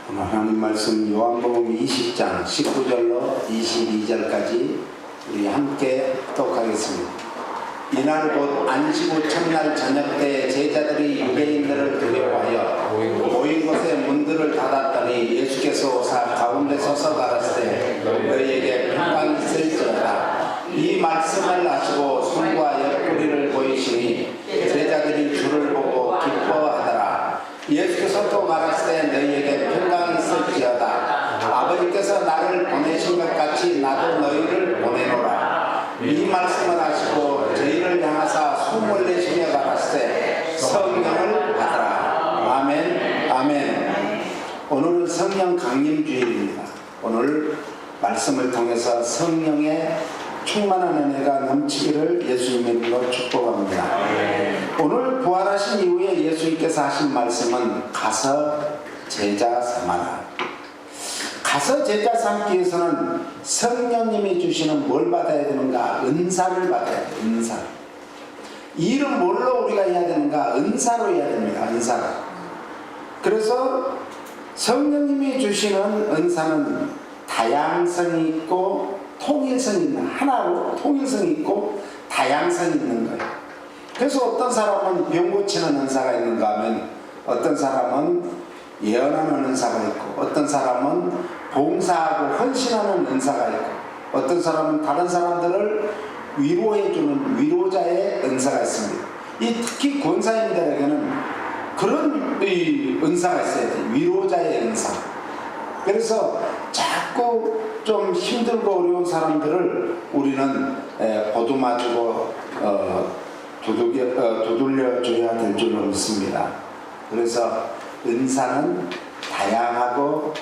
오늘 하나님 말씀 요한복음 20장 19절로 22절까지 우리 함께 독하겠습니다. 이날 곧 안식 후 첫날 저녁 때 제자들이 유대인들을 두려워하여 모인 곳에 문들을 닫았더니 예수께서 오사 가운데 서서 가라사대 너희에게 평강이 있을지어다. 이 말씀을 하시고 손과 옆구리를 보이시니 제자들이 주를 보고 기뻐하더라. 예수께서 또 말하시되 너희에게 평강이 있을지어다. 아버지께서 나를 보내신 것 같이 나도 너희를 보내노라. 이 말씀을 하시고 저희를 향하사 숨을 내쉬며 가라사대 성령을 받아라. 아멘. 아멘. 오늘은 성령 강림 주일입니다. 오늘 말씀을 통해서 성령의 충만한 은혜가 넘치기를 예수님의 이름으로 축복합니다. 오늘 부활하신 이후에 예수님께서 하신 말씀은 가서 제자 삼아라. 가서 제자 삼기 위해서는 성령님이 주시는 뭘 받아야 되는가? 은사를 받아야 돼요. 은사. 이 일은 뭘로 우리가 해야 되는가? 은사로 해야 됩니다. 은사로. 그래서 성령님이 주시는 은사는 다양성이 있고 통일성이 있는, 하나로 통일성이 있고 다양성이 있는 거예요. 그래서 어떤 사람은 병 고치는 은사가 있는가 하면 어떤 사람은 예언하는 은사가 있고 어떤 사람은 봉사하고 헌신하는 은사가 있고 어떤 사람은 다른 사람들을 위로해주는 위로자의 은사가 있습니다. 특히 권사님들에게는 그런 은사가 있어야 돼요. 위로자의 은사. 그래서 자꾸 좀 힘들고 어려운 사람들을 우리는 보듬어주고 두들려줘야 될 줄로 믿습니다. 그래서 은사는 다양하고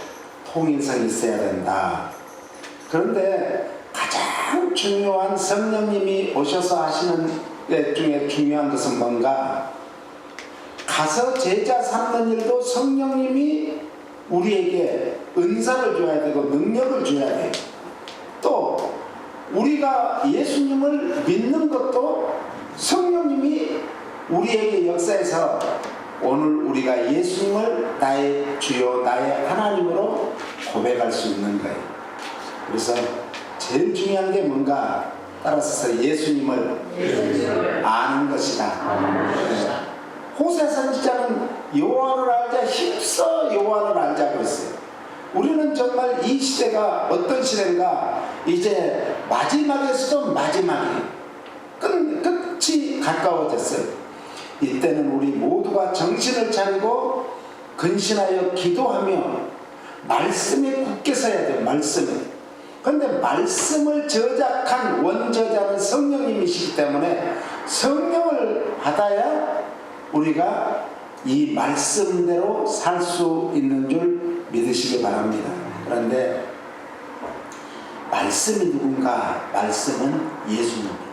통일성이 있어야 된다. 그런데 가장 중요한 성령님이 오셔서 하시는 것 중에 중요한 것은 뭔가? 가서 제자 삼는 일도 성령님이 우리에게 은사를 줘야 되고 능력을 줘야 돼요. 또 우리가 예수님을 믿는 것도 성령님이 우리에게 역사해서 오늘 우리가 예수님을 나의 주요 나의 하나님으로 고백할 수 있는 거예요. 그래서 제일 중요한 게 뭔가? 따라서 예수님을 아는 것이다. 네. 호세 선지자는 여호와를 알자 힘써 여호와를 알자고 했어요. 우리는 정말 이 시대가 어떤 시대인가? 이제 마지막에서도 마지막이 끝이 가까워졌어요. 이때는 우리 모두가 정신을 차리고 근신하여 기도하며 말씀에 굳게 서야 돼요. 말씀에. 그런데 말씀을 저작한 원저자는 성령님이시기 때문에 성령을 받아야 우리가 이 말씀대로 살 수 있는 줄 믿으시기 바랍니다. 그런데 말씀이 누군가? 말씀은 예수님입니다.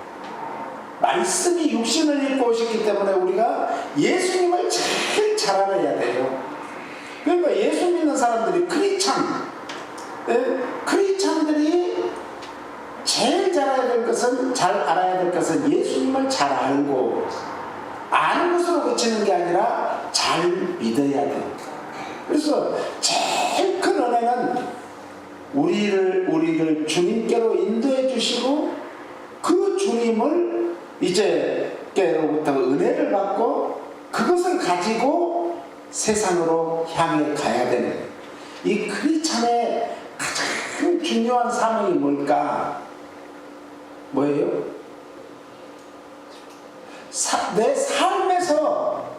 말씀이 육신을 입고 오셨기 때문에 우리가 예수님을 제일 잘 알아야 돼요. 그러니까 예수 믿는 사람들이 크리스찬들이 제일 잘 알아야 될 것은 예수님을 잘 알고 아는 것으로 그치는 게 아니라 잘 믿어야 돼요. 그래서 제일 큰 은혜는 우리를 주님께로 인도해 주시고 그 주님을 이제께로부터 은혜를 받고 그것을 가지고 세상으로 향해 가야 되는 거예요. 이 크리스찬의 가장 중요한 사명이 뭘까? 뭐예요? 내 삶에서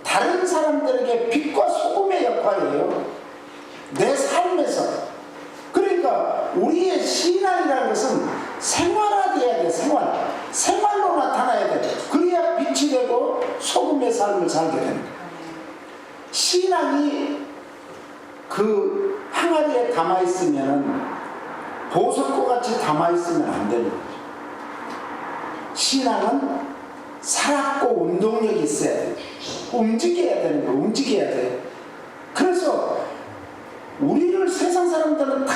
다른 사람들에게 빛과 소금의 역할이에요. 내 삶에서. 그러니까 우리의 신앙이라는 것은 생활화돼야 돼. 생활로 나타나야 돼. 그래야 빛이 되고 소금의 삶을 살게 됩니다. 신앙이 그 항아리에 담아있으면 보석고같이 담아있으면 안 되는 거죠. 신앙은 살았고 운동력이 있어야 돼요. 움직여야 되는 거예요. 움직여야 돼요. 그래서 우리를 세상 사람들은 다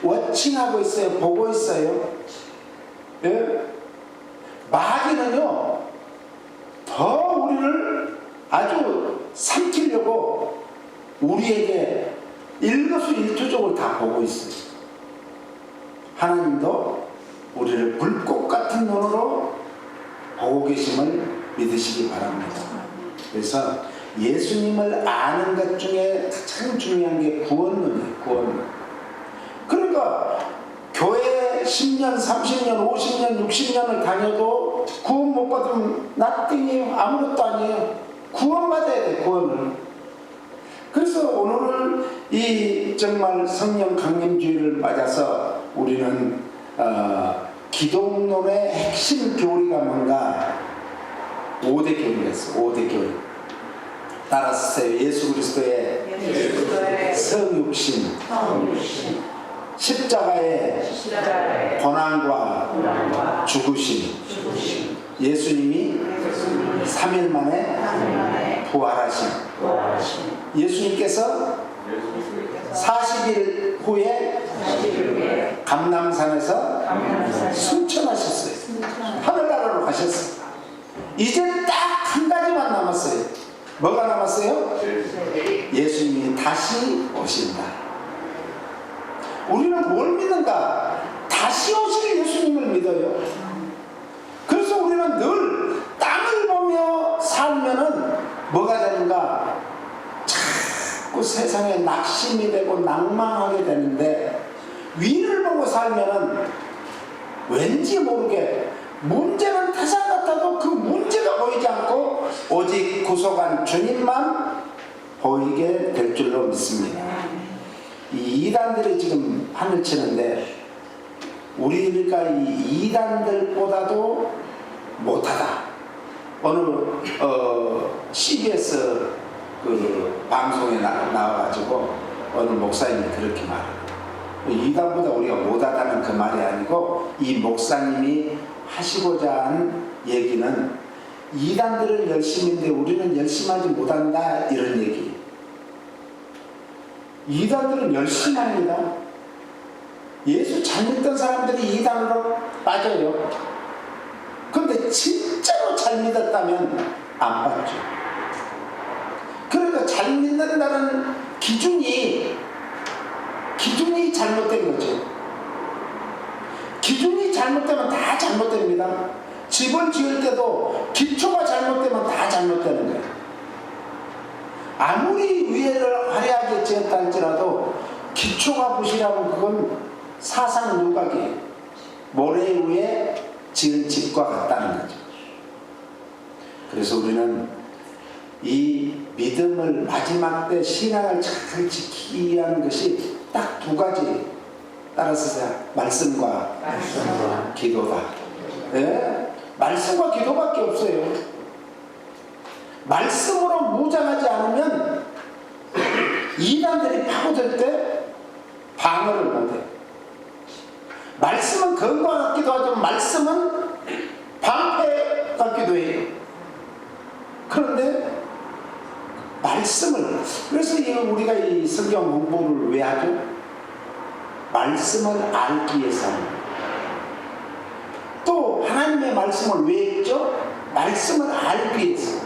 워칭하고 있어요. 보고 있어요. 예? 마귀는요 더 우리를 아주 삼키려고 우리에게 일거수일투족을 다 보고 있어요. 하나님도 우리를 불꽃 같은 눈으로 보고 계심을 믿으시기 바랍니다. 그래서 예수님을 아는 것 중에 가장 중요한 게 구원론이에요. 구원론. 그러니까 교회 10년, 30년, 50년, 60년을 다녀도 구원 못 받으면 nothing이에요. 아무것도 아니에요. 구원받아야 돼, 구원을. 그래서 오늘 이 정말 성령 강림주의를 맞아서 우리는 기독론의 핵심 교리가 뭔가 5대 교리가 있어요. 5대 교리. 따라서 예수 그리스도의 성육신, 십자가의 고난과 죽으심, 예수님이 3일 만에 부활하심, 예수님께서 40일 후에 감람산에서 승천하셨어요. 하늘나라로 가셨어요. 이제 딱 한 가지만 남았어요. 뭐가 남았어요? 예수님이 다시 오신다. 우리는 뭘 믿는가? 다시 오실 예수님을 믿어요. 그래서 우리는 늘 땅을 보며 살면은 뭐가 되는가? 자꾸 세상에 낙심이 되고 낭망하게 되는데, 위를 보고 살면은 왠지 모르게 문제는 태산 같아도 그 문제가 보이지 않고 오직 구속한 주님만 보이게 될 줄로 믿습니다. 이 이단들이 지금 판을 치는데 우리가 이 이단들보다도 못하다. 어느 CBS 그 방송에 나와가지고 어느 목사님이 그렇게 말해요. 이단보다 우리가 못하다는 그 말이 아니고, 이 목사님이 하시고자 한 얘기는 이단들은 열심인데 우리는 열심하지 못한다, 이런 얘기. 이단들은 열심히 합니다. 예수 잘 믿던 사람들이 이단으로 빠져요. 그런데 진짜로 잘 믿었다면 안 빠져. 그러니까 잘 믿는다는 기준이 잘못된 거죠. 기준이 잘못되면 다 잘못됩니다. 집을 지을 때도 기초가 잘못되면 다 잘못되는 거예요. 아무리 위에를 화려하게 지었다 할지라도 기초가 부실하면 그건 사상 누각이에요. 모래 위에 지은 집과 같다는 거죠. 그래서 우리는 이 믿음을, 마지막 때 신앙을 잘 지키기 위한 것이 딱 두 가지. 따라서 말씀과 기도다. 네? 말씀과 기도밖에 없어요. 말씀으로 무장하지 않으면 이단들이 파고들 때 방어를 못해. 말씀은 건강 같기도 하지만 말씀은 방패 같기도 해요. 그런데 말씀을, 그래서 우리가 이 성경 공부를 왜 하죠? 말씀을 알기 위해서. 또 하나님의 말씀을 왜 했죠? 말씀을 알기 위해서.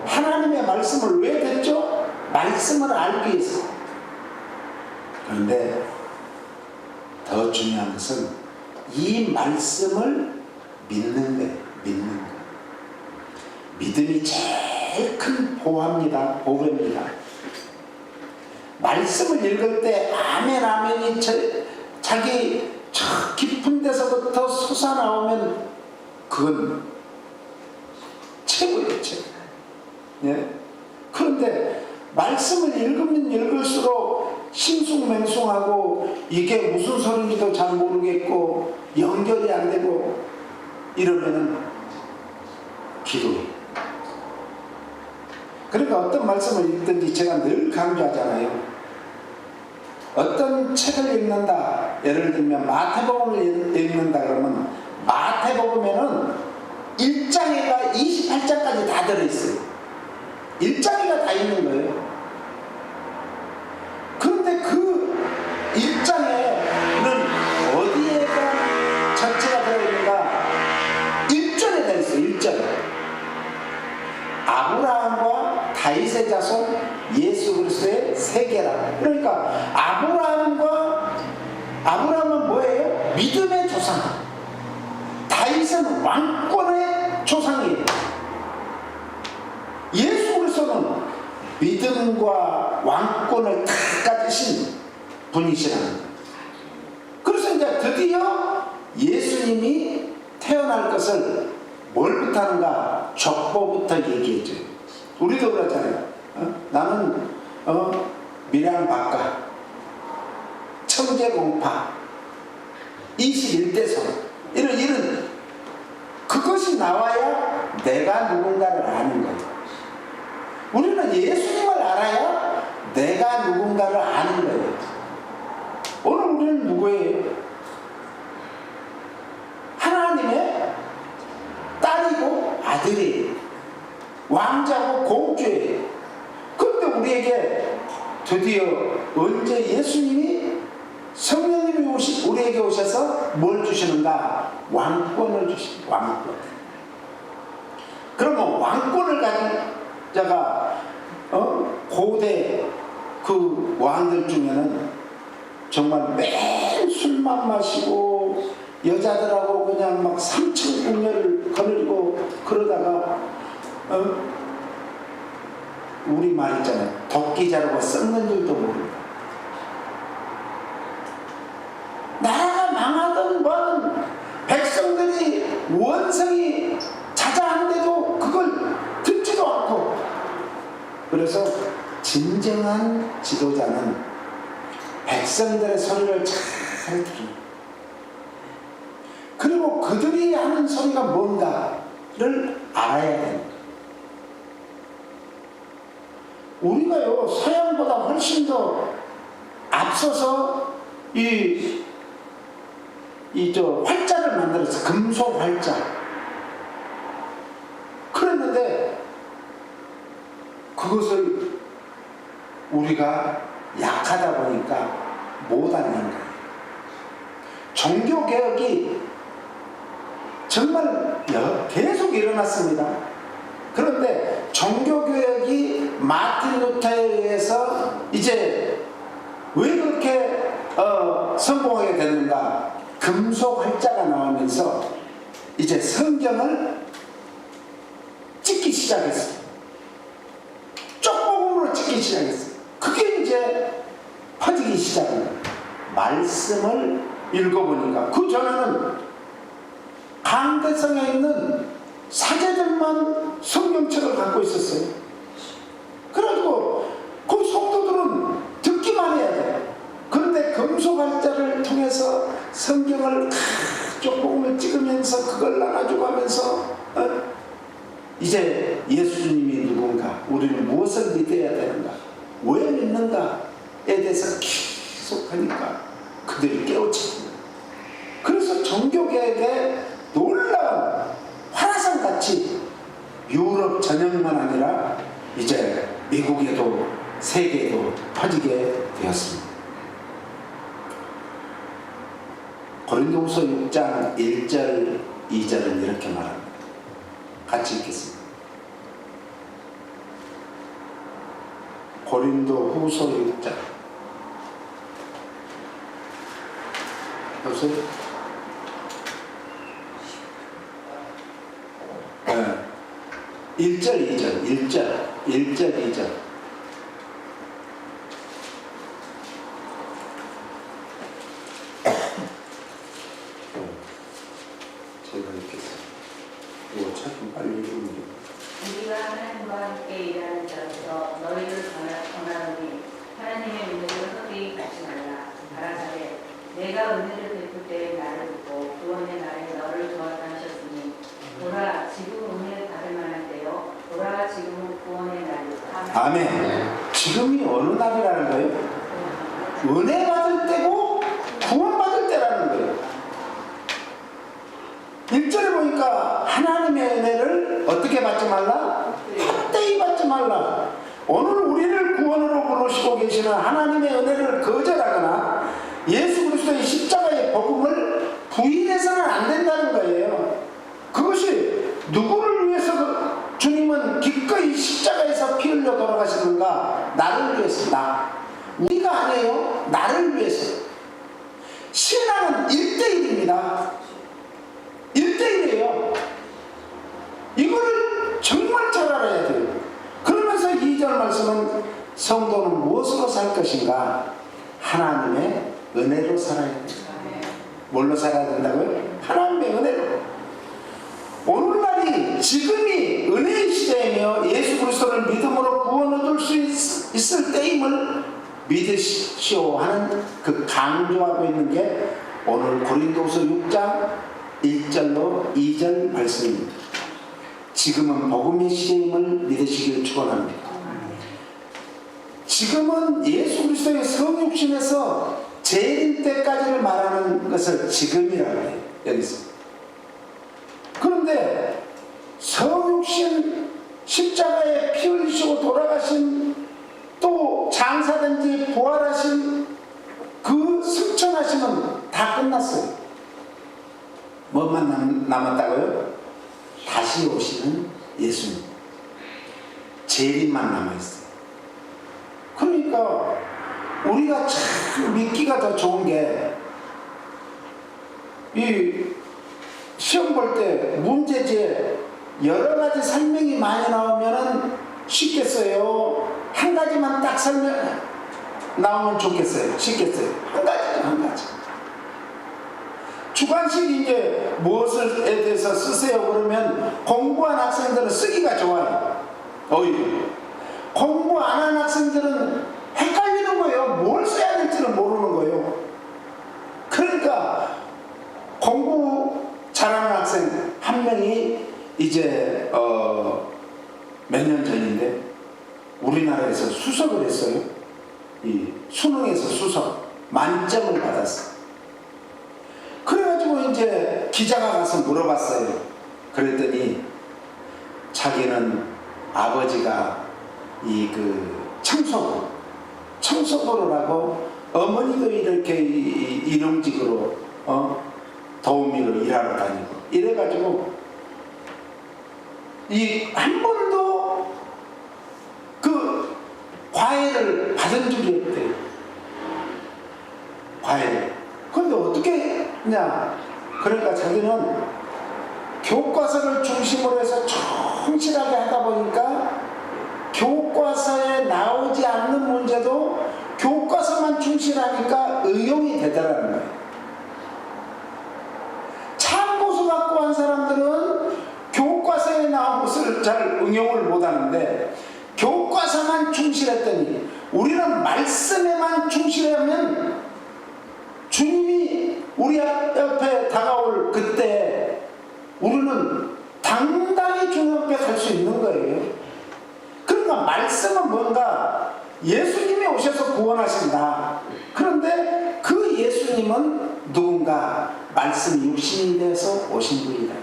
하나님의 말씀을 왜 듣죠? 말씀을 알기 위해서. 그런데 더 중요한 것은 이 말씀을 믿는 거예요. 믿는 거. 믿음이 제일 큰 보호입니다. 말씀을 읽을 때 아멘 아멘이 자기 저 깊은 데서부터 솟아나오면 그건 최고예요, 최고. 예? 그런데 말씀을 읽으면 읽을수록 싱숭맹숭하고 이게 무슨 소리인지도 잘 모르겠고 연결이 안 되고 이러면은 기도해요. 그러니까 어떤 말씀을 읽든지 제가 늘 강조하잖아요. 어떤 책을 읽는다, 예를 들면 마태복음을 읽는다 그러면 마태복음에는 1장에가 28장까지 다 들어있어요. 1장에가 다 있는 거예요. 그런데 그 1장에는 어디에가 전체가 들어있는가? 1절에 다 있어요. 1절에 아브라함과 다윗의 자손 예수 그리스도의 세계라. 그러니까 아브라함은 뭐예요? 믿음의 조상. 다윗은 왕권의 조상이에요. 예수 그리스도는 믿음과 왕권을 다 가지신 분이시라는 거예요. 그래서 이제 드디어 예수님이 태어날 것을 뭘부터 하는가? 족보부터 얘기해줘요. 우리도 그렇잖아요. 나는 밀양박가, 청제공파, 21대손 이런 그것이 나와야 내가 누군가를 아는 거예요. 우리는 예수님을 알아야 내가 누군가를 아는 거예요. 오늘 우리는 누구예요? 하나님의 딸이고 아들이에요. 왕자고 공주예요. 그런데 우리에게 드디어 언제 예수님이 성령님이 우리에게 오셔서 뭘 주시는가? 왕권을 주십니다. 왕권. 그러면 왕권을 가진 자가 고대 그 왕들 중에는 정말 매일 술만 마시고 여자들하고 그냥 막 삼천궁녀를 거느리고 그러다가 우리 말 있잖아요. 도끼 자르고 썩는 줄도 모릅니다. 나라가 망하던 뭐든 백성들이 원성이 자자한데도 그걸 듣지도 않고. 그래서 진정한 지도자는 백성들의 소리를 잘 들어요. 그리고 그들이 하는 소리가 뭔가를 알아야 됩니다. 우리가요 서양보다 훨씬 더 앞서서 활자를 만들었어요. 금속 활자. 그랬는데 그것을 우리가 약하다 보니까 못 하는 거예요. 종교개혁이 정말 계속 일어났습니다. 그런데 종교개혁이 마틴 루터에 의해서 이제 왜 그렇게 성공하게 됐는가? 금속 활자가 나오면서 이제 성경을 찍기 시작했어요. 쪽복음으로 찍기 시작했어요. 그게 이제 퍼지기 시작합니다. 말씀을 읽어보니까 그 전에는 강대성에 있는 사제들만 성경책을 갖고 있었어요. 그래가지고 그 성도들은 듣기만 해야 돼요. 그런데 금속활자를 통해서 성경을 쪽복음을 찍으면서 그걸 나눠주고 하면서 이제 예수님이 누군가, 우리는 무엇을 믿어야 되는가, 왜 믿는가에 대해서 계속 하니까 그들이 깨우칩니다. 그래서 종교개혁에 놀라운 화산같이 유럽 전역만 아니라 이제 미국에도 세계에도 퍼지게 되었습니다. 고린도후서 6장 1절 2절은 이렇게 말합니다. 같이 읽겠습니다. 고린도후서 6장 여보세요? 네. 1절 2절 1절 2절 제가 읽겠습니다. 이거 참 빨리 읽으면 우리가 하나님과 함께 일하는 자로서 너희를 전하노니 하나님의 은혜를 헛되이 받지 말라. 가라사대 내가 은혜를 베풀 때에 나를 듣고 구원의 날에 너를 도왔다 하셨으니 보라 지금 은혜 받을 만한 때요 보라 지금은 구원의 날이다. 아멘. 지금이 어느 날이라는 거예요? 은혜 받을 때고 구원 받을 때라는 거예요. 1절에 보니까 하나님의 은혜를 어떻게 받지 말라? 헛되이 받지 말라. 오늘 우리를 구원으로 부르시고 계시는 하나님의 은혜를 거절하거나 예수 그리스도의 십자가의 복음을 부인해서는 안 된다는 거예요. 그것이 누구를 위해서 주님은 기꺼이 십자가에서 피 흘려 돌아가시는가? 나를 위해서, 나. 우리가 아니에요. 나를 위해서. 신앙은 1대1입니다. 1대1이에요. 이거를 정말 잘 알아야 돼요. 그러면서 2절 말씀은 성도는 무엇으로 살 것인가? 하나님의 은혜로 살아야 돼요. 뭘로 살아야 된다고요? 하나님의 은혜로. 오늘날이 지금이 은혜의 시대이며 예수 그리스도를 믿음으로 구원 얻을 수 있을 때임을 믿으시오 하는 그 강조하고 있는 게 오늘 고린도후서 6장 1절로 2절 말씀입니다. 지금은 복음의 시대임을 믿으시길 축원합니다. 지금은 예수 그리스도의 성육신에서 재림 때까지를 말하는 것을 지금이라고 해요. 여기서. 그런데 성육신 십자가에 피 흘리시고 돌아가신 또 장사된지 부활하신 그 승천하심은 다 끝났어요. 뭐만 남았다고요? 다시 오시는 예수님. 재림만 남아있어요. 그러니까 우리가 참 믿기가 더 좋은 게 이 시험 볼 때 문제지에 여러 가지 설명이 많이 나오면은 쉽겠어요. 한 가지만 딱 설명 나오면 좋겠어요. 쉽겠어요. 한 가지. 주관식 이제 무엇에 대해서 쓰세요 그러면 공부한 학생들은 쓰기가 좋아요. 오히려 공부 안 한 학생들은 헷갈리는 거예요. 뭘 써야 될지는 모르는 거예요. 그러니까 공부 잘하는 학생 한 명이 이제 몇 년 전인데 우리나라에서 수석을 했어요. 이 수능에서 수석 만점을 받았어요. 그래가지고 이제 기자가 가서 물어봤어요. 그랬더니 자기는 아버지가 이 그 청소부를 하고 어머니도 이렇게 일용직으로 도우미로 일하러 다니고 이래가지고 이 한 번도 그 과외를 받은 적이 없대요. 과외. 그런데 어떻게 했냐? 그러니까 자기는 교과서를 중심으로 해서 충실하게 하다 보니까 교과서에 나오지 않는 문제도 교과서만 충실하니까 응용이 되더라는 거예요. 참고서 갖고 한 사람들은 교과서에 나온 것을 잘 응용을 못하는데 교과서만 충실했더니 우리는 말씀에만 충실하면 주님이 우리 옆에 다가올 그때 우리는 당당히 주님 앞에 갈 수 있는 거예요. 그러니까 말씀은 뭔가 예수님이 오셔서 구원하신다. 그런데 그 예수님은 누군가 말씀이 육신이 돼서 오신 분이다.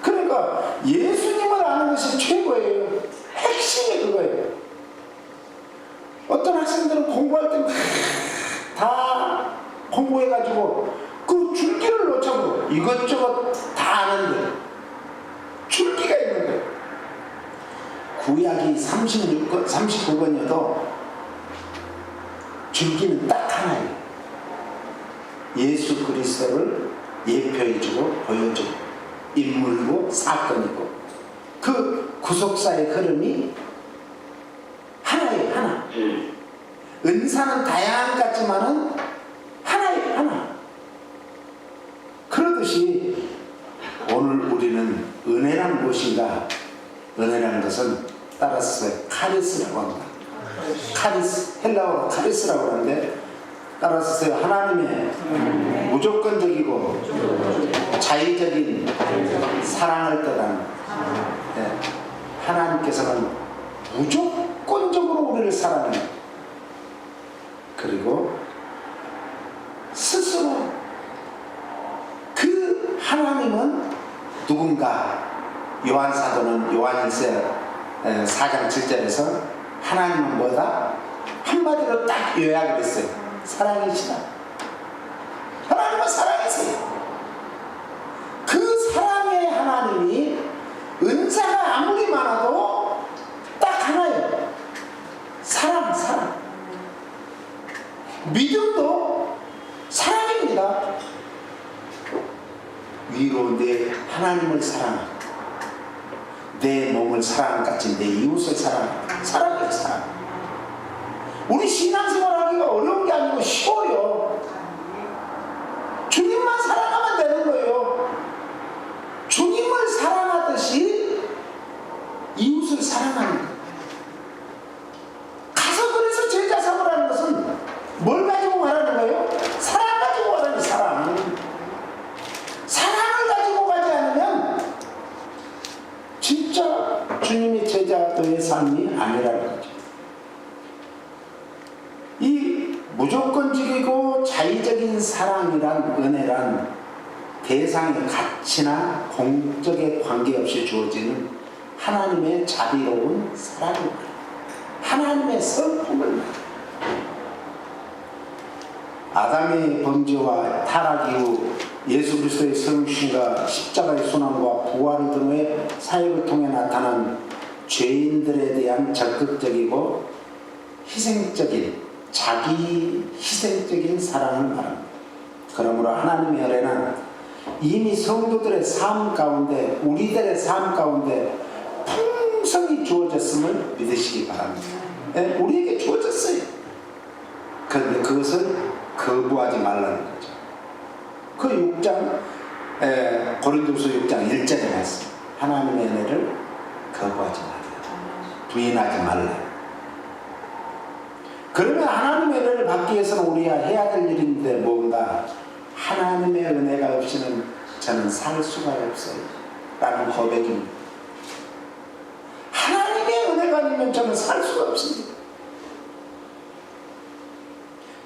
그러니까 예수님을 아는 것이 최고예요. 핵심이 그거예요. 어떤 학생들은 공부할 때 다 공부해가지고 그 줄기를 놓쳐버려. 이것저것 다 아는데 줄기가 있는 거예요. 구약이 39권이어도 줄기는 딱 하나예요. 예수 그리스도를 예표해주고 보여주고 인물이고 사건이고 그 구속사의 흐름이 하나예요. 하나. 은사는 다양한 것 같지만은 하나예요. 하나. 그러듯이 오늘 우리는 은혜란 무엇인가? 은혜라는 것은 따라서 카리스라고 합니다. 카리스, 헬라어로 카리스라고 하는데 따라서 하나님의 무조건적이고 자의적인 사랑을 뜻하는 하나님께서는 무조건적으로 우리를 사랑해요. 그리고 스스로 그 하나님은 누군가 요한사도는 요한일서 4장 7절에서 하나님은 뭐다? 한마디로 딱 요약을 했어요. 사랑이시다. 하나님은 사랑이세요. 그 사랑의 하나님이 은사가 아무리 많아도 딱 하나예요. 사랑. 믿음도 사랑입니다. 위로 내 하나님을 사랑하고 내 몸을 사랑같이 내 이웃을 사랑하고 사랑이에요. 사랑. 우리 신앙생활하기가 어려운 게 아니고 쉬워요. 주님만 사랑하면 되는 거예요. 주님을 사랑하듯이 이웃을 사랑하는 거예요. 가서 그래서 제자 삼으라는 것은 뭘 가지고 말하는 거예요? 사랑 가지고 말하는 사랑. 사랑을 가지고 가지 않으면 진짜 주님의 제자도의 삶이 아니라는 거죠. 이 무조건적이고 자의적인 사랑이란 은혜란 대상의 가치나 공적에 관계없이 주어지는 하나님의 자비로운 사랑입니다. 하나님의 성품을 아담의 범죄와 타락 이후 예수 그리스도의 성육신과 십자가의 순환과 부활 등의 사역을 통해 나타난 죄인들에 대한 적극적이고 희생적인 자기 희생적인 사랑을 말합니다. 그러므로 하나님의 은혜는 이미 성도들의 삶 가운데 우리들의 삶 가운데 풍성히 주어졌음을 믿으시기 바랍니다. 네, 우리에게 주어졌어요. 그런데 그것을 거부하지 말라는 거죠. 그 6장 고린도서 6장 1절에 말씀 하나님의 은혜를 거부하지 말라. 부인하지 말라. 그러면 하나님의 은혜를 받기 위해서는 우리가 해야 될 일인데 뭔가 하나님의 은혜가 없이는 저는 살 수가 없어요 라는 고백입니다. 하나님의 은혜가 아니면 저는 살 수가 없습니다.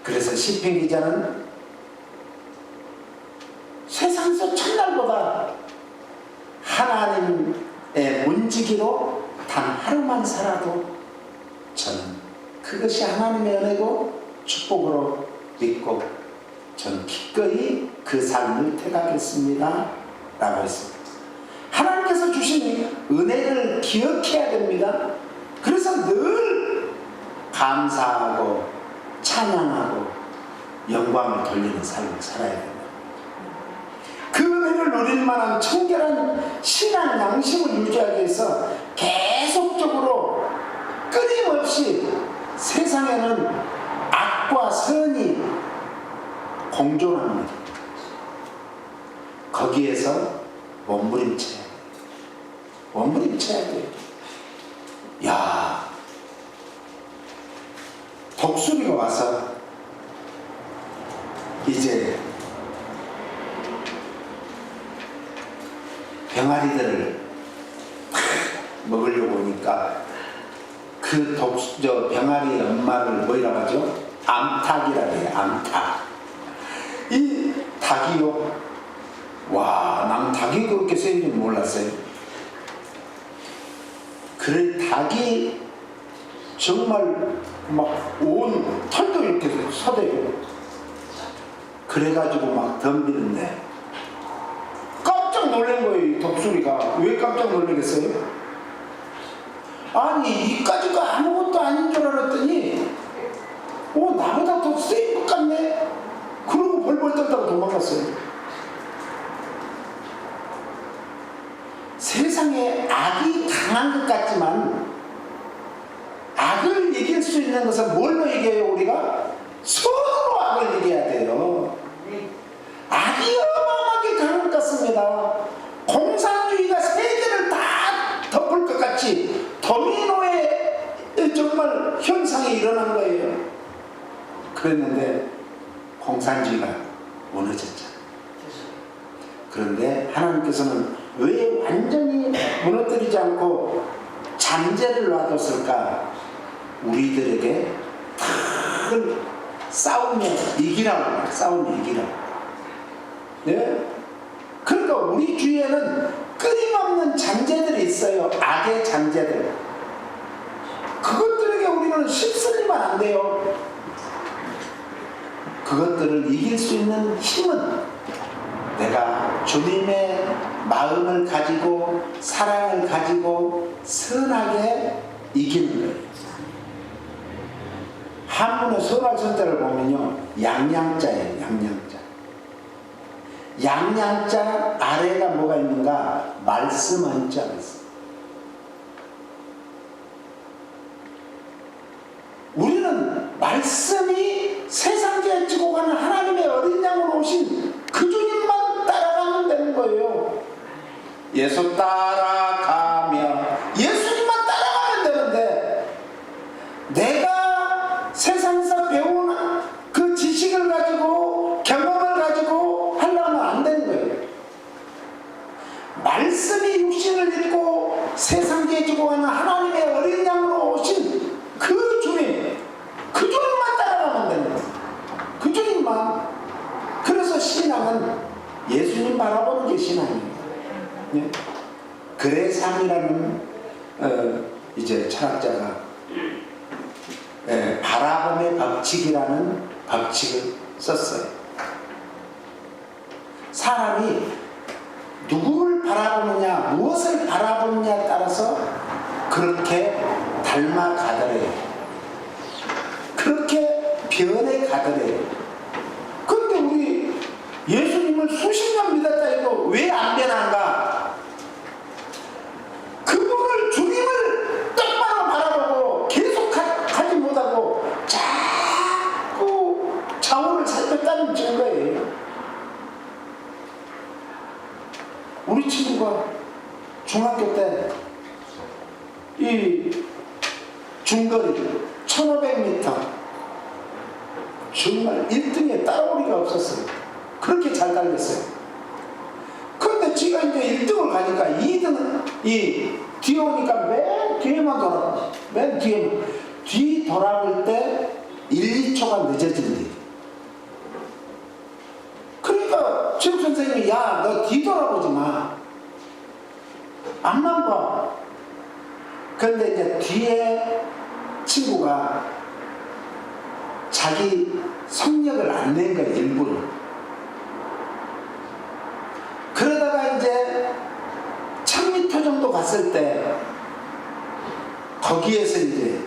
그래서 시편 기자는 세상에서 첫날보다 하나님의 문지기로 단 하루만 살아도 저는 그것이 하나님의 은혜고 축복으로 믿고 저는 기꺼이 그 삶을 택하겠습니다 라고 했습니다. 하나님께서 주신 은혜를 기억해야 됩니다. 그래서 늘 감사하고 찬양하고 영광을 돌리는 삶을 살아야 됩니다. 그 은혜를 누릴 만한 청결한 신앙 양심을 유지하기 위해서 계속적으로 끊임없이 세상에는 악과 선이 공존합니다. 거기에서 몸부림쳐야 돼요. 몸부림쳐야 돼요. 야, 독수리가 와서 이제 병아리들을 먹으려고 오니까 그 병아리 엄마를 뭐라고 하죠? 암탉이라고 해요. 암탉. 이 닭이요. 와, 난 닭이 그렇게 세는 줄 몰랐어요. 그래, 닭이 정말 막 온 털도 이렇게 서대요. 그래가지고 막 덤비는데 깜짝 놀란 거예요. 이 독수리가. 왜 깜짝 놀라겠어요? 아니, 이까지가 아무것도 아닌 줄 알았더니 나보다 더 세일 것 같네. 그러고 벌벌 떨다가 도망갔어요. 세상에 악이 강한 것 같지만 악을 이길 수 있는 것은 뭘로 이겨요? 우리가 서로 악을 이겨야 돼요. 악이 어마어마하게 강한 것 같습니다. 공산주의가 세계를 다 덮을 것 같이 도미노의 정말 현상이 일어난 거예요. 그랬는데 공산주의가 무너졌죠. 그런데 하나님께서는 왜 완전히 무너뜨리지 않고 잔재를 놔뒀을까? 우리들에게 큰 싸우며 이기라고. 싸우며 이기라고. 네? 그러니까 우리 주위에는 끊임없는 잔재들이 있어요. 악의 잔재들. 그것들에게 우리는 휩쓸리면 안 돼요. 그것들을 이길 수 있는 힘은 내가 주님의 마음을 가지고 사랑을 가지고 선하게 이기는 거예요. 한문의 설화선자를 보면요, 양양자예요. 양양자. 양양자 아래가 뭐가 있는가? 말씀 한자가 있어요. 우리는 말씀이 세상에 지고 가는 하나님의 어린 양으로 오신 그 주님만 따라가면 되는 거예요. 예수 따라가며 예수님만 따라가면 되는데, 내가 세상에서 배운 그 지식을 가지고 경험을 가지고 하려면 안 되는 거예요. 말씀이 육신을 입고 세상에 지고 가는 하나님의 어린 양으로 오신 그 주님, 그 주님만 따라가면 되는 거예요. 그 주님만. 그래서 신앙은 예수님 바라보는 게 신앙이에요. 네? 글의 삶이라는 이제 철학자가 바라봄의 법칙이라는 법칙을 썼어요. 사람이 누구를 바라보느냐, 무엇을 바라보느냐에 따라서 그렇게 닮아가더래요. 그렇게 변해가더래요. 그런데 우리 예수님을 수십 년 믿었다 해도 왜 안 변한가? 그분을, 주님을 똑바로 바라보고 계속 가지 못하고 자꾸 좌우를 살폈다는 증거예요. 우리 친구가 중학교 때 이 중거리 1500m 정말 1등에 따라오리가 없었어요. 그렇게 잘 달렸어요. 그런데 지가 이제 1등을 가니까 2등은 뒤에 오니까 맨 뒤에만 돌아가. 맨 뒤에만. 뒤 돌아볼 때 1, 2초가 늦어진대. 그러니까 체육 선생님이, 야, 너 뒤 돌아보지 마. 앞만 봐. 그런데 이제 뒤에 친구가 자기 성력을 안 낸 거야, 일부러. 그러다가 이제 1000m 정도 갔을 때 거기에서 이제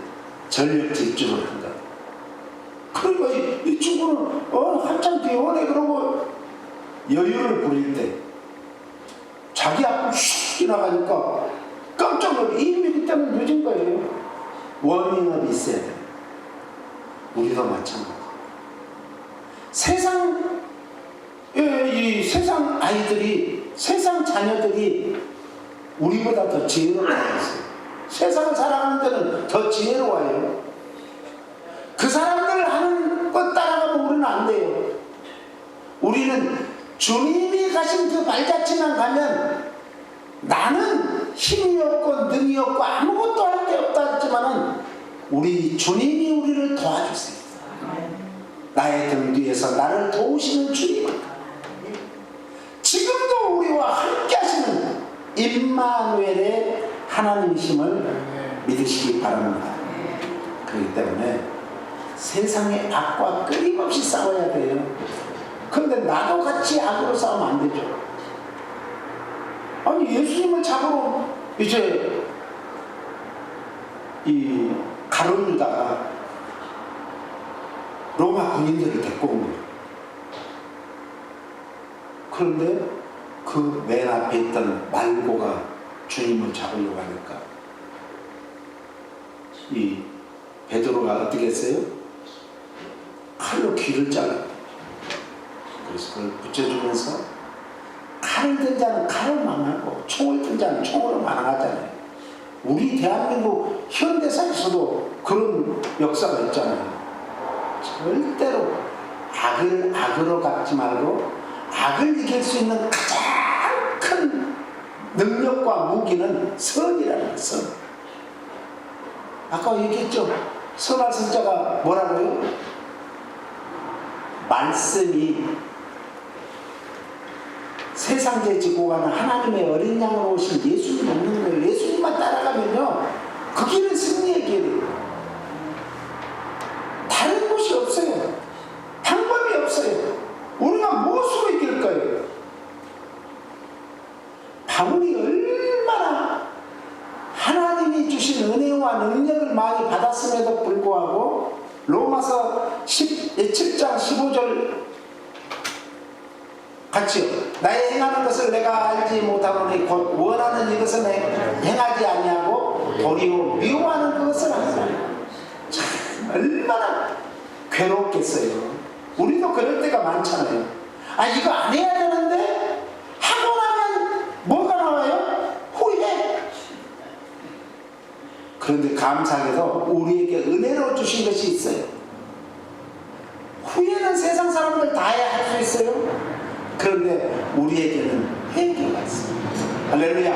전력 질주를 한다. 그러니까 이 친구는 한참 뒤에 오네 그러고 여유를 부릴 때 자기 앞으로 슉 지나가니까 깜짝 놀래. 이미 그때는 늦은 거예요. 워밍업이 있어야 돼. 우리도 마찬가지. 이 세상 아이들이, 세상 자녀들이 우리보다 더 지혜로워요. 세상을 살아가는 데는 더 지혜로워요. 그 사람들 하는 것 따라가면 우리는 안 돼요. 우리는 주님이 가신 그 발자취만 가면, 나는 힘이 없고 능이 없고 아무것도 할 게 없다 했지만은 우리 주님이 우리를 도와주세요. 나의 등 뒤에서 나를 도우시는 주님, 지금도 우리와 함께 하시는 임마누엘의 하나님이심을 믿으시기 바랍니다. 그렇기 때문에 세상의 악과 끊임없이 싸워야 돼요. 그런데 나도 같이 악으로 싸우면 안 되죠. 아니, 예수님을 잡으러 이제 이 가룟 유다가 로마 군인들을 데리고 온 거예요. 그런데 그 맨 앞에 있던 말고가 주님을 잡으려고 하니까 이 베드로가 어떻게 했어요? 칼로 귀를 잘라. 그래서 그걸 붙여주면서, 칼을 든 자는 칼을 망하고 총을 든 자는 총으로 망하잖아요. 우리 대한민국 현대사에서도 그런 역사가 있잖아요. 절대로 악을 악으로 갚지 말고, 악을 이길 수 있는 가장 큰 능력과 무기는 선이라는 거예요. 선. 아까 얘기했죠. 선할 선자가 뭐라고요? 말씀이 세상에 지고 가는 하나님의 어린 양으로 오신 예수님 없는 거예요. 예수님만 따라가면요, 그 길은 승리의 길이에요. 다른 곳이 없어요. 방법이 없어요. 우리가 무엇으로 이길 거예요? 바울이 얼마나 하나님이 주신 은혜와 능력을 많이 받았음에도 불구하고 로마서 7장 15절 같이요. 나의 행하는 것을 내가 알지 못하노니 곧 원하는 이것은 행하지 아니하고 도리어 미워하는 그것을 하노라. 참 얼마나 괴롭겠어요. 우리도 그럴 때가 많잖아요. 아 이거 안 해야 되는데 하고 나면 뭐가 나와요? 후회. 그런데 감사하게도 우리에게 은혜로 주신 것이 있어요. 후회는 세상 사람들 다 할 수 있어요. 그런데 우리에게는 회개가 있습니다. 할렐루야.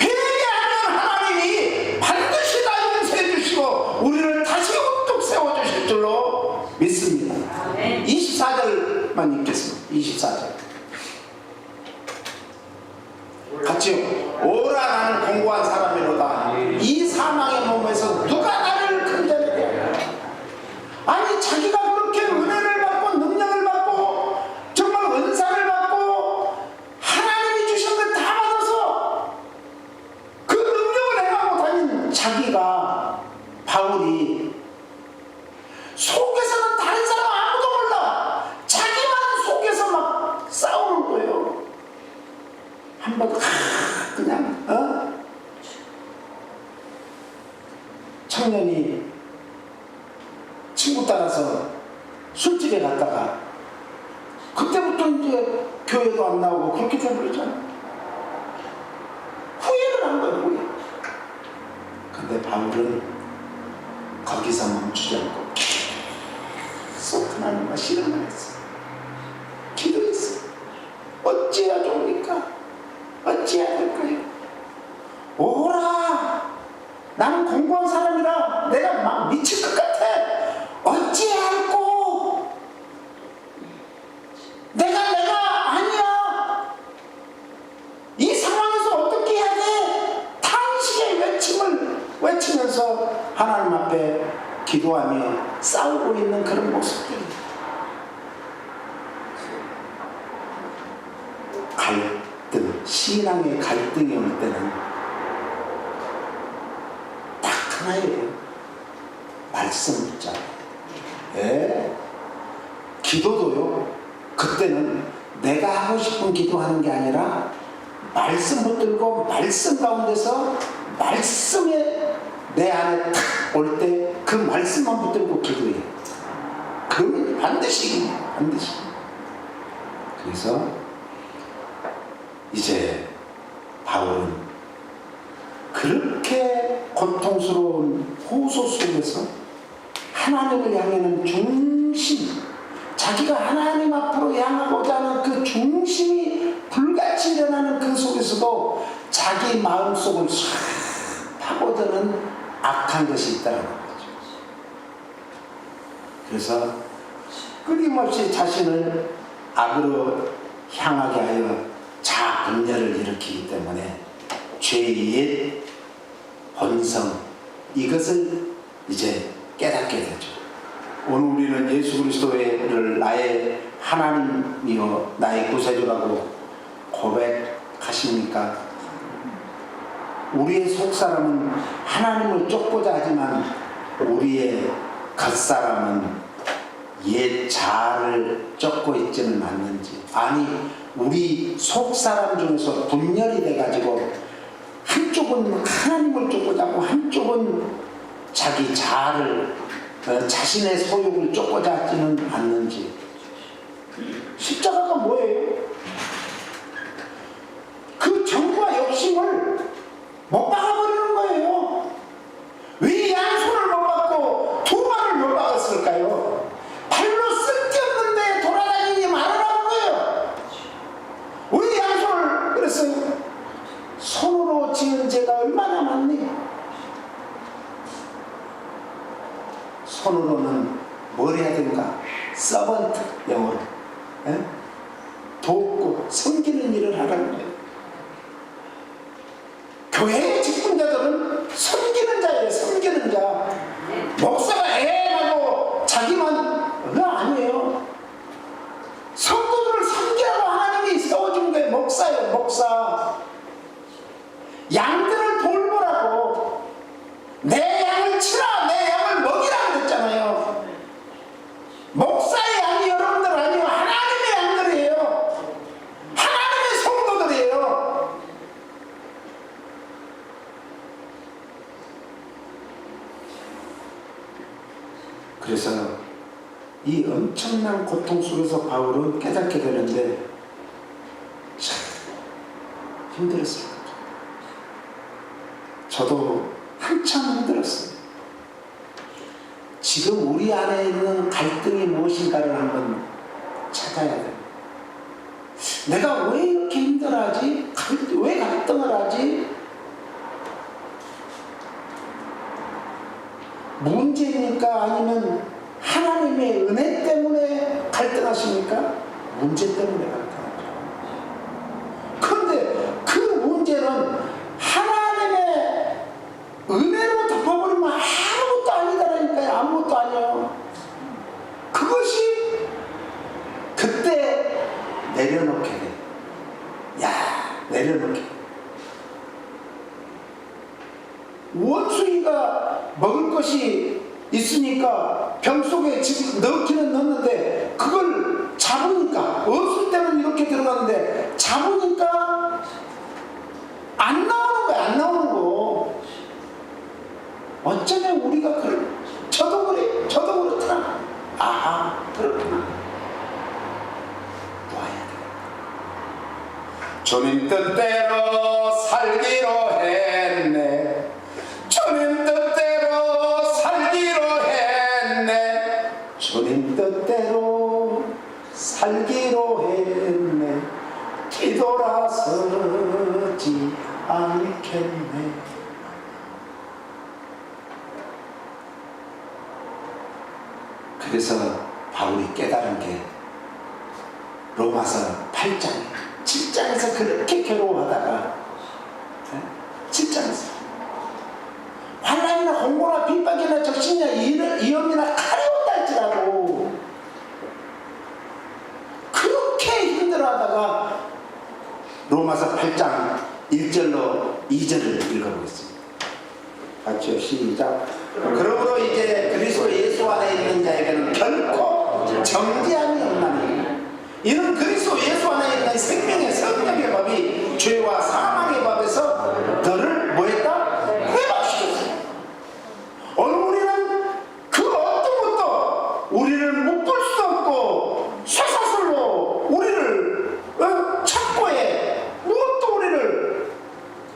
회개하면 하나님이 반드시 다 용서해 주시고 우리를 다시 우뚝 세워주실 줄로 믿습니다. 24절만 읽겠습니다. 24절 같이요. 오라 나는 공고한 사람이로다. 이 사망의 몸에서 누가 나를 건져내랴. 아니 자기가 그렇게 은혜를 받고 능력을 받고 정말 은사를 받고 하나님이 주신 것 다 받아서 그 능력을 행하고 다닌 자기가 바울이 속에서는 다른 사람 아무도 몰라. 자기만 속에서 막 싸우는 거예요. 한번 그냥 청년이 친구 따라서 술집에 갔다가 그때부터 이제 교회도 안 나오고 그렇게 돼버렸잖아. 후회를 한 거예요. 후회. 근데 바울은 거기서 멈추지 않고 계속 하나님과 실험을 했어. 기도했어. 어찌해야 좋으니까? 어찌해야 될까요? 오라! 나는 공부한 사람이라 내가 막 미칠 것 같아. 어찌해야 할꼬? 내가 아니야. 이 상황에서 어떻게 해야 돼? 탄식의 외침을 외치면서 하나님 앞에 기도하며 싸우고 있는 그런 모습들. 갈등, 신앙의 갈등이 올 때는 딱 하나예요. 말씀 붙자. 예? 기도도요. 그때는 내가 하고 싶은 기도하는 게 아니라 말씀 붙들고 말씀 가운데서 말씀에 내 안에 탁 올 때 그 말씀만 붙들고 기도해. 그러면 반드시. 그래서 이제 바울은 그렇게 고통스러운 호소 속에서 하나님을 향하는 중심, 자기가 하나님 앞으로 향하고자 하는 그 중심이 불같이 일어나는 그 속에서도 자기 마음속을 싹 파고드는 악한 것이 있다는 거죠. 그래서 끊임없이 자신을 악으로 향하게 하여 자분열을 일으키기 때문에 죄의 옛 본성, 이것을 이제 깨닫게 되죠. 오늘 우리는 예수 그리스도를 나의 하나님이요 나의 구세주라고 고백하십니까? 우리의 속사람은 하나님을 쫓고자 하지만 우리의 겉사람은 옛 자아를 쫓고 있지는 않는지. 아니 우리 속사람 중에서 분열이 돼가지고 한쪽은 하나님을 쫓고자 하고 한쪽은 자기 자아를 자신의 소욕을 쫓고자 하지는 않는지. 십자가가 뭐예요? 그 정과 욕심을 못 박아버리는 거예요. 왜 양손을 못 박고 두 발을 못 박았을까요? 발로 쓸데없는데 돌아다니니 말하라는 거예요. 왜 양손을 그랬어요? 손으로 지은 죄가 얼마나 많니? 손으로는 뭘 해야 되는가? 서번트, 영어로 돕고 섬기는 일을 하라는 거예요. 교회의 직분자들은 섬기는 자예요. 섬기는 자. 목사가 애하고 자기만 그거 아니에요. 성도들을 섬기라고 하나님이 세워준 게 목사예요. 목사. 양들을 돌보라고. 내 양을 치라, 내 양을 먹이라 그랬잖아요. 그래서 이 엄청난 고통 속에서 바울은 깨닫게 되는데 참 힘들었을 거죠. 저도 한참 힘들었어요. 지금 우리 안에 있는 갈등이 무엇인가를 한번 찾아야 돼요. 내가 왜 이렇게 힘들어하지? 왜 갈등을 하지? 문제입니까? 아니면 하나님의 은혜 때문에 갈등하십니까? 문제 때문에 갈등하죠. 그런데 그 문제는 하나님의 은혜로 덮어버리면 아무것도 아니다라니까요. 아무것도 아니에요. 그것이 그때 내려놓게 돼. 내려놓게 돼. 원숭이가 먹을 것이 있으니까 병 속에 지금 넣기는 넣는데 그걸 잡으니까 없을 때는 이렇게 들어가는데 잡으니까 안 나오는 거야. 안 나오는 거. 어쩌면 우리가 저도 그래. 저도 그렇더라. 그렇구나. 놓아야 돼. 주님 뜻대로 살기로 했네. 주님 뜻대로 살기로 했네. 주님 뜻대로 살기로 했네. 뒤돌아서지 않겠네. 그래서 바울이 깨달은 게 로마서 8장, 7장에서 그렇게 괴로워하다가 7장에서 환난이나 공고나 핍박이나 적신이나 위험이나 칼에 온다 할지라도 그렇게 힘들어하다가 로마서 8장 1절로 2절을 읽어보겠습니다. 같이요. 시작. 그러므로 이제 그리스도 예수 안에 있는 자에게는 결코 정죄함이 없나니 이는 그리스도 예수 안에 있는 생명의 성령의 법이 죄와 사망의 법에서 너를 뭐했다? 회복시켰어요. 오늘 우리는 그 어떤 것도 우리를 묶을 수 없고 쇠사슬로 우리를 착고해 무엇도 우리를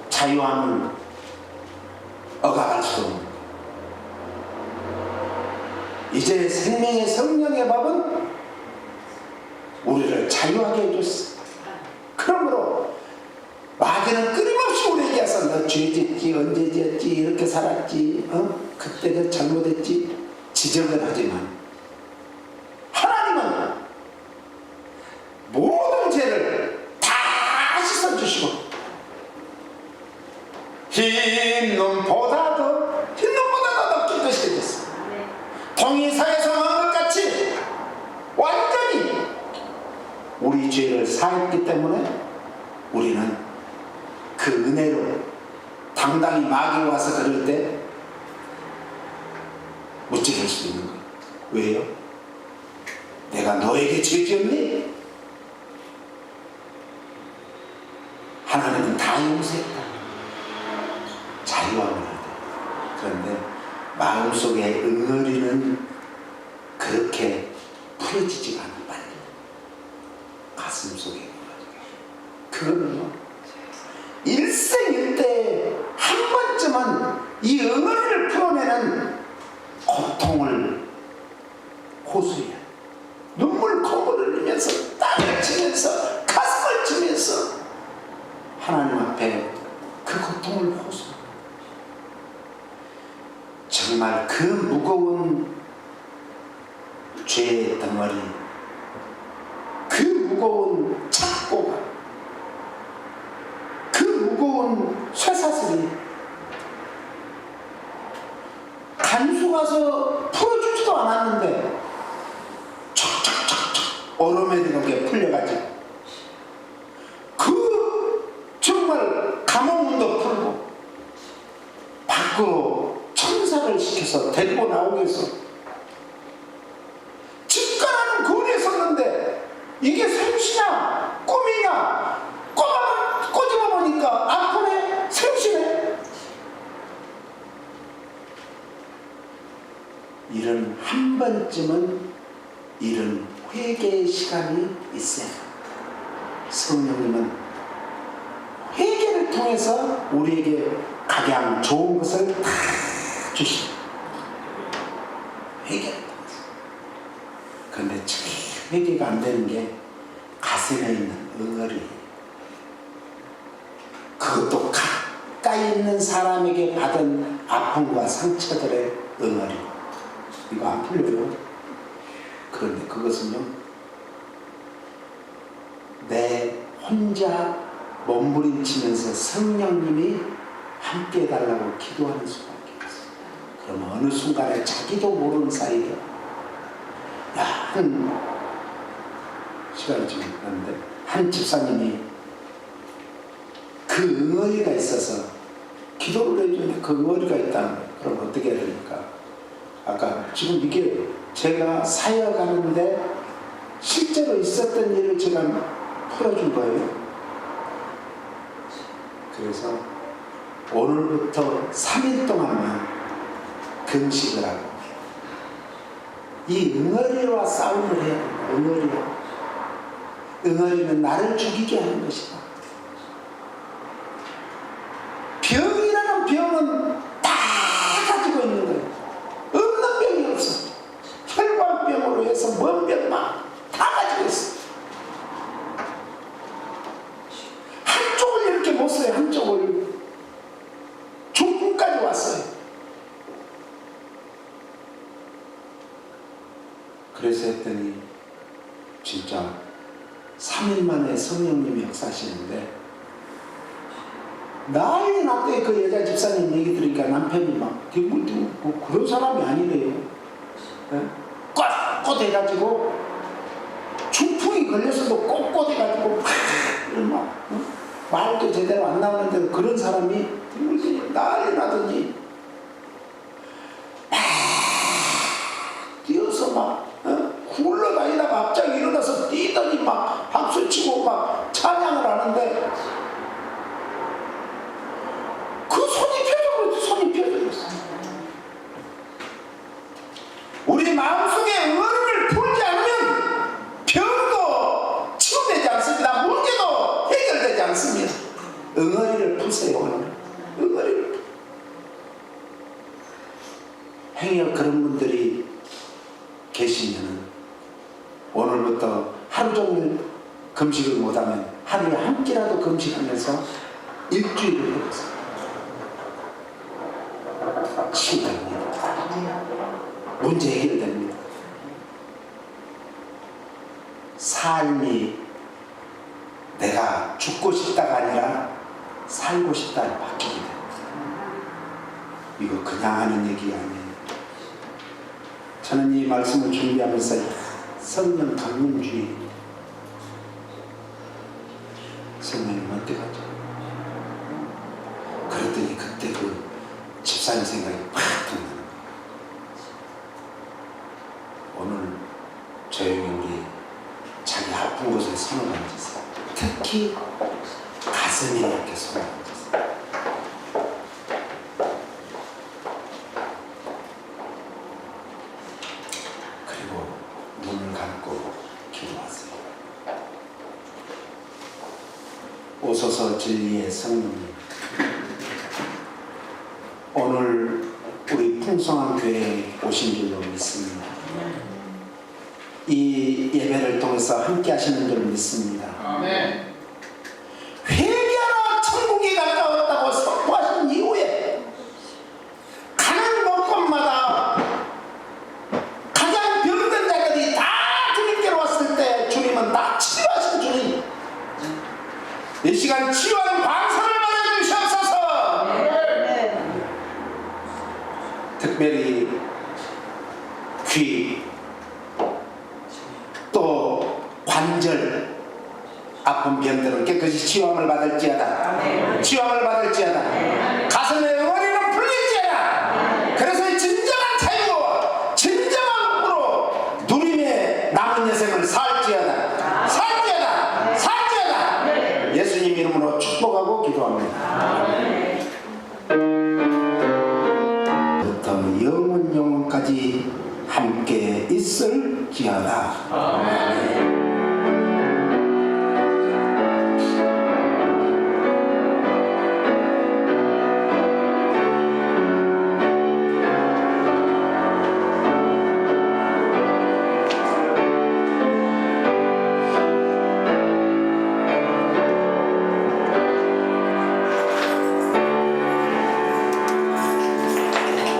자유함을 억압할 수 없는 이제 생명의 성령의 법은 우리를 자유하게 해줬어. 그러므로 마귀는 끊임없이 우리에게 와서 너 죄짓지 언제 지었지 이렇게 살았지 그때 잘못했지 지적을 하지만 하나님은 모든 죄를 다 씻어주시고 흰 눈보다 더 높게 해줬어. 동이사에서 넣은 것 같이 완전히 우리 죄를 사했기 때문에 우리는 그 은혜로 당당히 마귀가 와서 그럴 때 무찌를 수 있는 거예요. 왜요? 내가 너에게 죄 지었니? 하나님은 다 용서했다. 자유함을 하대. 그런데 마음속에 응어리는 그렇게 풀어지지가 않아. 빨리 가슴 속에 그거는요 일생일대에 한 번쯤은 이 응어리를 풀어내는 고통을 호소해야 눈물 콧물을 흘리면서 땀을 치면서 가슴을 치면서 하나님 앞에 그 고통을 호소합니다. 정말 그 무거운 죄의 덩어리, 그 무거운 착고가, 그 무거운 쇠사슬이 간수 가서 풀어주지도 않았는데 척척척척 얼어매는 게 풀려가지고 그 정말 감옥문도 풀고 밖으로 청사를 시켜서 데리고 나오게 해서 집가라는 거리에 섰는데 이게 생시냐 꿈이냐 꼬집어 보니까 아프네 생시네. 이런 한 번쯤은 이런 회개의 시간이 있어요. 성령님은 회개를 통해서 우리에게 가장 좋은 것을 다 주십니다. 회개를 통해서. 그런데 참 회개가 안 되는 게 가슴에 있는 응어리, 그것도 가까이 있는 사람에게 받은 아픔과 상처들의 응어리, 이거 안 풀려요. 그런데 그것은요, 내 혼자 몸부림치면서 성령님이 함께 해달라고 기도하는 수밖에 없어요. 그러면 어느 순간에 자기도 모르는 사이에 한 시간이 지금 갔는데 한 집사님이 그 응어리가 있어서 기도를 해주는데 그 응어리가 있다는 거예요. 그럼 어떻게 해야 됩니까? 아까 지금 이게 제가 사역하는데 실제로 있었던 일을 제가 풀어준 거예요. 그래서 오늘부터 3일 동안만 금식을 하고 이 응어리와 싸움을 해야 돼요. 응어리는 나를 죽이게 하는 것이다. 병이라는 병은 다 가지고 있는 거예요. 없는 병이 없어. 혈관병으로 해서 뭔 병만 다 가지고 있어. 한쪽을 이렇게 못 써요. 한쪽을 중풍까지 왔어요. 그래서 했더니 진짜 3일 만에 성령님이 역사하시는데 난리 났대. 그 여자 집사님 얘기 들으니까 남편이 막 뭐 그런 사람이 아니래요. 꼿꼿해가지고 중풍이 걸려서도 꼿꼿해가지고 막 말도 제대로 안 나오는데 그런 사람이 난리 나더니 뛰어서 막 굴러다니다가 갑자기 일어나서 뛰더니 막 박수치고 막 찬양을 하는데 그 손이 펴져버렸어. 우리 마음속에 응어리를 풀지 않으면 병도 치유되지 않습니다. 문제도 해결되지 않습니다. 응어리를 푸세요. 응어리를. 행여 그런 분들이 계시면 오늘부터 하루 종일 금식을 못하면 하루에 한 끼라도 금식하면서 일주일을 해보세요. 치유됩니다. 문제 해결됩니다. 삶이 내가 죽고 싶다가 아니라 살고 싶다를 바뀌게 됩니다. 이거 그냥 하는 얘기가 아니에요. 저는 이 말씀을 준비하면서 성령 강림주의 성령님 어떡하죠? 그랬더니 그때 그 집사님 생각이 팍 드는 거예요. 오늘 조용히 우리 자기 아픈 곳에 손을 얹으세요. 특히 가슴에 이렇게 손을 얹으세요. 그리고 눈을 감고 기도하세요. 오소서 진리의 성령님, 오늘 우리 풍성한 교회에 오신 줄로 믿습니다. 이 예배를 통해서 함께 하시는 줄 믿습니다. 아멘. 회개하라 천국이 가까웠다고 선포하신 이후에 가는 곳곳마다 가장 병든 자들이 다 주님께로 왔을 때 주님은 다 치료하신 주님, 이 시간 치유하는 광선을 받아주시옵소서. 특별히 귀, 또 관절 아픈 병들은 깨끗이 치유함을 받을지어다. 치유함을 받을지어다. 가슴의 응어리는 풀릴지어다. 그래서 이 진정한 자유와 진정한 복으로 누림의 남은 여생을 살지어다. 살지어다. 살지어다. 예수님 이름으로 축복하고 기도합니다. 부터 영원까지 함께 있을지어다. 아멘.